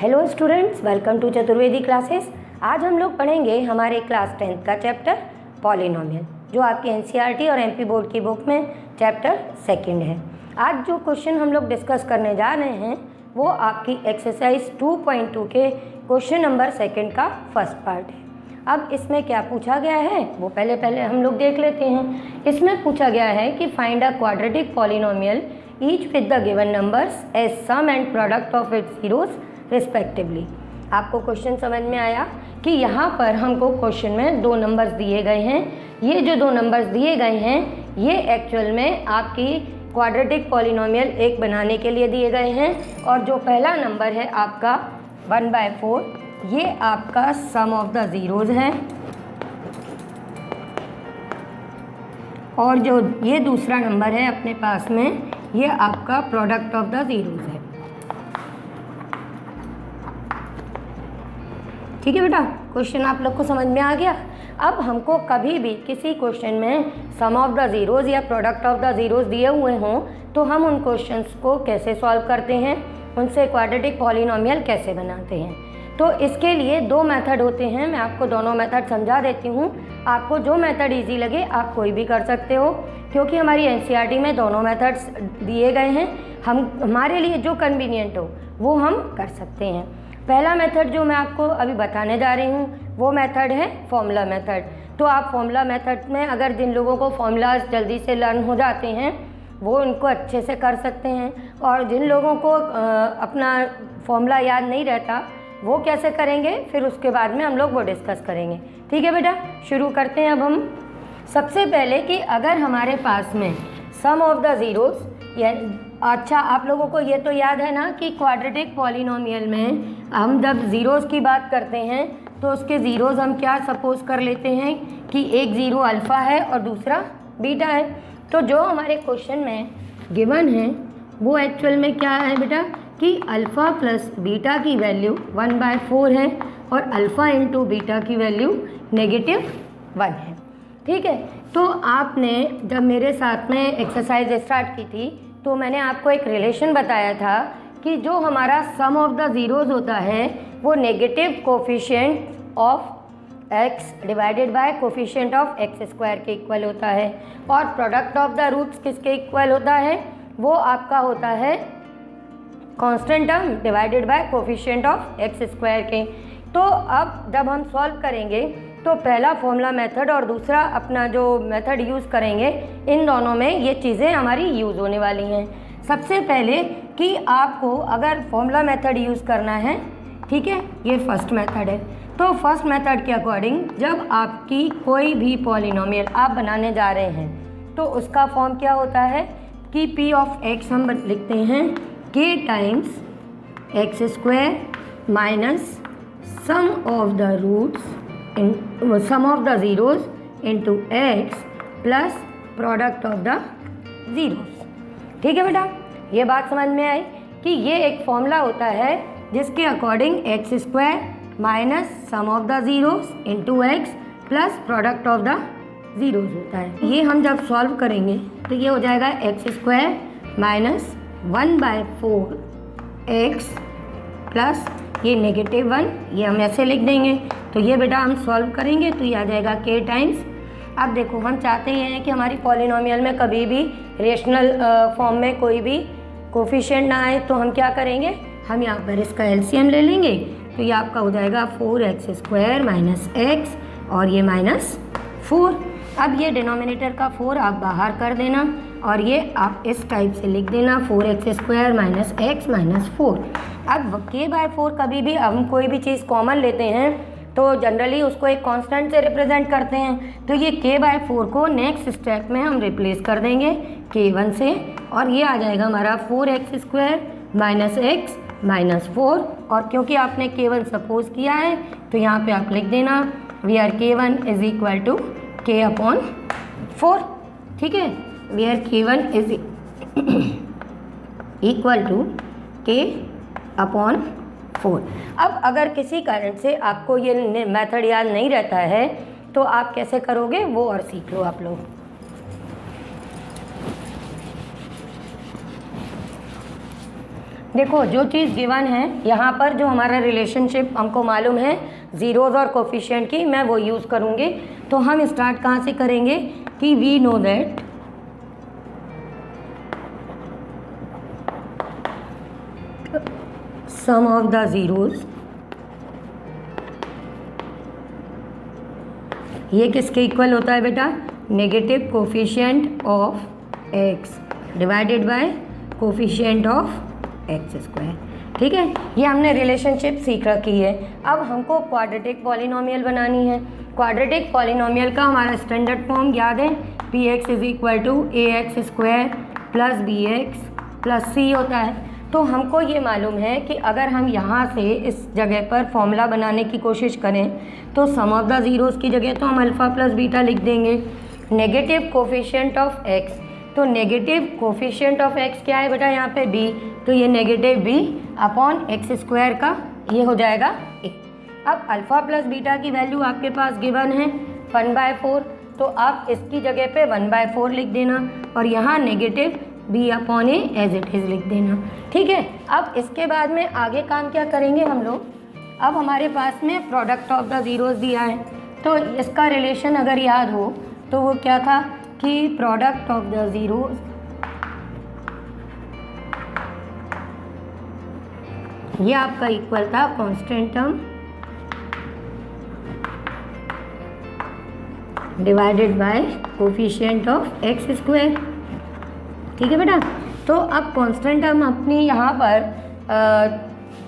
Hello students, welcome to Chaturvedi classes. आज हम लोग पढ़ेंगे हमारे क्लास 10th का चैप्टर पॉलिनोमियल, जो आपकी एनसीईआरटी और एमपी बोर्ड की बुक में चैप्टर 2 है। आज जो क्वेश्चन हम लोग डिस्कस करने जा रहे हैं वो आपकी एक्सरसाइज 2.2 के क्वेश्चन नंबर 2 का फर्स्ट पार्ट है। अब इसमें क्या पूछा गया है वो पहले हम लोग देख लेते हैं। इसमें पूछा गया है कि find a quadratic polynomial each with the given numbers as sum and product of its zeros respectively. आपको क्वेश्चन समझ में आया कि यहाँ पर हमको क्वेश्चन में दो नंबर्स दिए गए हैं। ये जो दो नंबर्स दिए गए हैं ये एक्चुअल में आपकी क्वाड्रेटिक पॉलिनोमियल एक बनाने के लिए दिए गए हैं। और जो पहला नंबर है आपका 1/4, ये आपका सम ऑफ द ज़ीरोज़ है। और जो ये दूसरा नंबर है अपने पास में, ये आपका प्रोडक्ट ऑफ द ज़ीरोज़ है। ठीक है बेटा, क्वेश्चन आप लोग को समझ में आ गया। अब हमको कभी भी किसी क्वेश्चन में सम ऑफ द ज़ीरोज़ या प्रोडक्ट ऑफ द ज़ीरोज़ दिए हुए हों तो हम उन क्वेश्चंस को कैसे सॉल्व करते हैं, उनसे क्वाड्रेटिक पॉलिनोमियल कैसे बनाते हैं। तो इसके लिए दो मेथड होते हैं। मैं आपको दोनों मेथड समझा देती हूँ। आपको जो मेथड ईजी लगे आप कोई भी कर सकते हो, क्योंकि हमारी एनसीईआरटी में दोनों मेथड्स दिए गए हैं। हमारे लिए जो कन्वीनियंट हो वो हम कर सकते हैं। पहला मेथड जो मैं आपको अभी बताने जा रही हूँ वो मेथड है फॉर्मूला मेथड। तो आप फॉर्मूला मेथड में अगर जिन लोगों को फॉर्मूलाज जल्दी से लर्न हो जाते हैं वो उनको अच्छे से कर सकते हैं, और जिन लोगों को अपना फॉर्मूला याद नहीं रहता वो कैसे करेंगे फिर उसके बाद में हम लोग वो डिस्कस करेंगे। ठीक है बेटा, शुरू करते हैं। अब हम सबसे पहले कि अगर हमारे पास में सम ऑफ द ज़ीरोज़ या अच्छा, आप लोगों को ये तो याद है ना कि क्वाड्रेटिक पॉलिनोमियल में हम जब ज़ीरोज़ की बात करते हैं तो उसके ज़ीरोज़ हम क्या सपोज़ कर लेते हैं कि एक ज़ीरो अल्फ़ा है और दूसरा बीटा है। तो जो हमारे क्वेश्चन में गिवन है वो एक्चुअल में क्या है बेटा कि अल्फ़ा प्लस बीटा की वैल्यू 1/4 है और अल्फ़ा इंटू बीटा की वैल्यू -1 है। ठीक है, तो आपने जब मेरे साथ में एक्सरसाइज स्टार्ट की थी तो मैंने आपको एक रिलेशन बताया था कि जो हमारा सम ऑफ द ज़ीरोज़ होता है वो negative coefficient of x divided by coefficient of x² के इक्वल होता है, और प्रोडक्ट ऑफ द रूट्स किसके इक्वल होता है, वो आपका होता है constant term divided by coefficient of x² के। तो अब जब हम सॉल्व करेंगे तो पहला फॉर्मूला मेथड और दूसरा अपना जो मेथड यूज़ करेंगे, इन दोनों में ये चीज़ें हमारी यूज़ होने वाली हैं। सबसे पहले कि आपको अगर फॉर्मूला मेथड यूज़ करना है, ठीक है, ये फर्स्ट मेथड है। तो फर्स्ट मेथड के अकॉर्डिंग जब आपकी कोई भी पॉलिनोमियल आप बनाने जा रहे हैं तो उसका फॉर्म क्या होता है कि p ऑफ x हम लिखते हैं k times x² minus sum of the roots sum of the zeros into x plus product of the zeros. ठीक है बेटा, ये बात समझ में आई कि ये एक फॉर्मूला होता है जिसके according x² minus sum of the zeros into x plus product of the zeros होता है। ये हम जब सॉल्व करेंगे तो ये हो जाएगा x² माइनस 1/4 x प्लस ये -1, ये हम ऐसे लिख देंगे। तो ये बेटा हम सॉल्व करेंगे तो ये आ जाएगा k टाइम्स। अब देखो, हम चाहते हैं कि हमारी पॉलिनोमियल में कभी भी रेशनल फॉर्म में कोई भी कोफिशिएंट ना आए, तो हम क्या करेंगे, हम यहाँ पर इसका एलसीएम ले लेंगे। तो ये आपका हो जाएगा 4x² माइनस x और ये -4। अब ये डिनोमिनेटर का 4 आप बाहर कर देना और ये आप इस टाइप से लिख देना 4x² माइनस x माइनस 4। अब k/4 कभी भी हम कोई भी चीज़ कॉमन लेते हैं तो जनरली उसको एक कांस्टेंट से रिप्रेजेंट करते हैं। तो ये k/4 को नेक्स्ट स्टेप में हम रिप्लेस कर देंगे k1 से, और ये आ जाएगा हमारा 4x² माइनस x माइनस 4। और क्योंकि आपने k1 सपोज किया है तो यहाँ पे आप लिख देना where k1 is equal to k/4। ठीक है, where k1 is equal to k/4। अब अगर किसी कारण से आपको ये मेथड याद नहीं रहता है तो आप कैसे करोगे वो और सीख लो आप लोग। देखो जो चीज़ गिवन है यहाँ पर, जो हमारा रिलेशनशिप हमको मालूम है ज़ीरोज़ और कोफिशिएंट की, मैं वो यूज़ करूँगी। तो हम स्टार्ट कहाँ से करेंगे कि we know that sum of the zeros, ये किसके इक्वल होता है बेटा, negative coefficient of x divided by coefficient of x square. ठीक है, ये हमने रिलेशनशिप सीख रखी है। अब हमको क्वाड्रेटिक पॉलिनोमियल बनानी है। क्वाड्रेटिक पॉलिनोमियल का हमारा स्टैंडर्ड फॉर्म याद है, P X is equal to A X square plus B X plus C होता है। तो हमको ये मालूम है कि अगर हम यहाँ से इस जगह पर फॉर्मूला बनाने की कोशिश करें तो सम ऑफ द ज़ीरोज़ की जगह तो हम अल्फ़ा प्लस बीटा लिख देंगे। नेगेटिव कोफिशिएंट ऑफ एक्स, तो नेगेटिव कोफिशिएंट ऑफ एक्स क्या है बेटा यहाँ पे बी, तो ये negative b upon x square का ये हो जाएगा ए। अब अल्फ़ा प्लस बीटा की वैल्यू आपके पास गिवन है 1/4, तो आप इसकी जगह पे 1/4 लिख देना और यहाँ negative b upon a as it is लिख देना। ठीक है, अब इसके बाद में आगे काम क्या करेंगे हम लोग, अब हमारे पास में प्रोडक्ट ऑफ द ज़ीरोज़ दिया है, तो इसका रिलेशन अगर याद हो तो वो क्या था कि प्रोडक्ट ऑफ द ज़ीरोज़ ये आपका इक्वल था constant term divided by coefficient of x square. ठीक है बेटा, तो अब कांस्टेंट टर्म अपनी यहाँ पर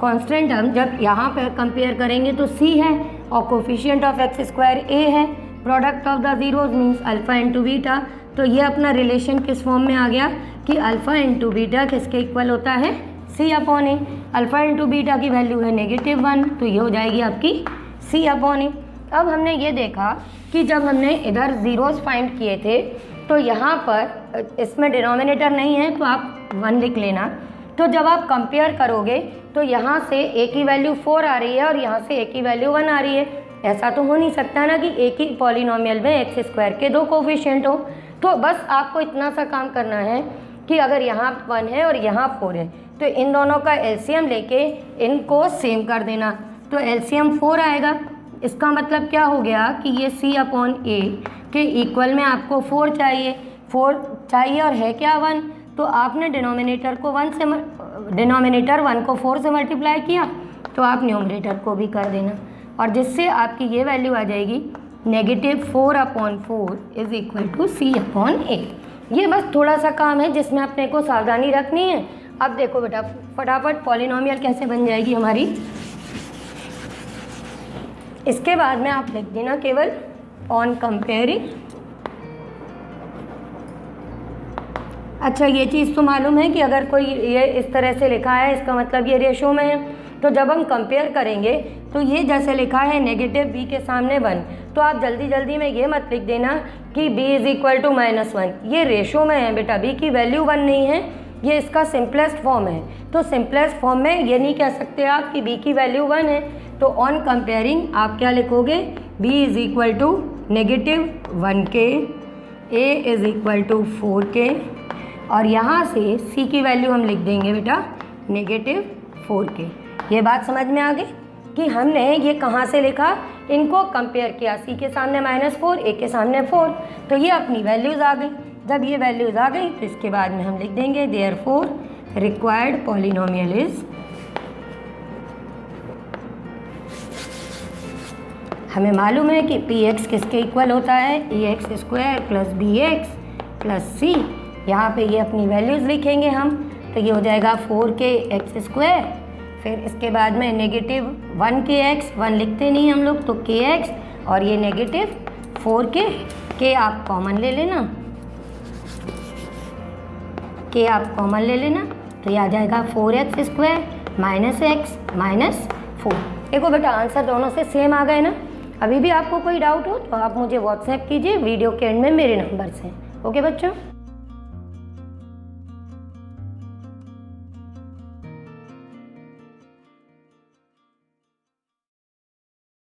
कांस्टेंट टर्म जब यहाँ पर कंपेयर करेंगे तो सी है और कोफिशिएंट ऑफ एक्स स्क्वायर ए है। Product of the zeros means alpha into beta, तो ये अपना रिलेशन किस फॉर्म में आ गया कि अल्फ़ा इंटू बीटा किसके इक्वल होता है, सी अपॉन ए। अल्फ़ा इंटू बीटा की वैल्यू है -1, तो ये हो जाएगी आपकी सी अपॉन ए। अब हमने ये देखा कि जब हमने इधर ज़ीरोज़ फाइंड किए थे तो यहाँ पर इसमें डिनोमिनेटर नहीं है तो आप 1 लिख लेना। तो जब आप कंपेयर करोगे तो यहाँ से ए की वैल्यू 4 आ रही है और यहाँ से ए की वैल्यू 1 आ रही है। ऐसा तो हो नहीं सकता ना कि एक ही पॉलिनोमियल में एक्स स्क्वायर के 2 कोफिशिएंट हो। तो बस आपको इतना सा काम करना है कि अगर यहाँ 1 है और यहाँ 4 है तो इन दोनों का एलसीएम लेके इनको सेम कर देना, तो एलसीएम 4 आएगा। इसका मतलब क्या हो गया कि ये सी अपॉन ए के इक्वल में आपको 4 चाहिए, 4 चाहिए और है क्या 1, तो आपने डिनोमिनेटर को 1 से डिनोमिनेटर 1 को 4 से मल्टीप्लाई किया तो आप न्यूमरेटर को भी कर देना और जिससे आपकी ये वैल्यू आ जाएगी -4/4 is equal to C upon A. ये बस थोड़ा सा काम है जिसमें अपने को सावधानी रखनी है। अब देखो बेटा फटाफट पॉलिनोमियल कैसे बन जाएगी हमारी, इसके बाद में आप लिख देना केवल ऑन कंपेयरिंग। अच्छा ये चीज़ तो मालूम है कि अगर कोई ये इस तरह से लिखा है इसका मतलब ये रेशो में है, तो जब हम कंपेयर करेंगे तो ये जैसे लिखा है नेगेटिव बी के सामने 1, तो आप जल्दी जल्दी में ये मत लिख देना कि b इज़ इक्वल टू -1, ये रेशो में है बेटा, b की वैल्यू 1 नहीं है, ये इसका सिंपलेस्ट फॉर्म है। तो सिंपलेस्ट फॉर्म में ये नहीं कह सकते आप कि b की वैल्यू 1 है, तो ऑन कंपेयरिंग आप क्या लिखोगे, b is equal to -1k, a is equal to 4k और यहाँ से c की वैल्यू हम लिख देंगे बेटा -4k। ये बात समझ में आ गई कि हमने ये कहाँ से लिखा, इनको कंपेयर किया, c के सामने -4, a के सामने 4, तो ये अपनी वैल्यूज़ आ गई। जब ये वैल्यूज़ आ गई तो इसके बाद में हम लिख देंगे देयरफॉर रिक्वायर्ड पॉलिनोमियल इज़, हमें मालूम है कि पी एक्स किसके इक्वल होता है, A X square plus B X plus C. यहाँ पे ये अपनी वैल्यूज़ लिखेंगे हम, तो ये हो जाएगा 4k एक्स स्क्वायर, फिर इसके बाद में -1k(x), 1 लिखते नहीं हम लोग तो kx, और ये -4k, k आप कॉमन ले लेना, k आप कॉमन ले लेना, तो ये आ जाएगा 4x स्क्वायर -x -4। देखो बेटा आंसर दोनों से सेम आ गए ना। अभी भी आपको कोई डाउट हो तो आप मुझे व्हाट्सएप कीजिए वीडियो के एंड में मेरे नंबर से। ओके बच्चों।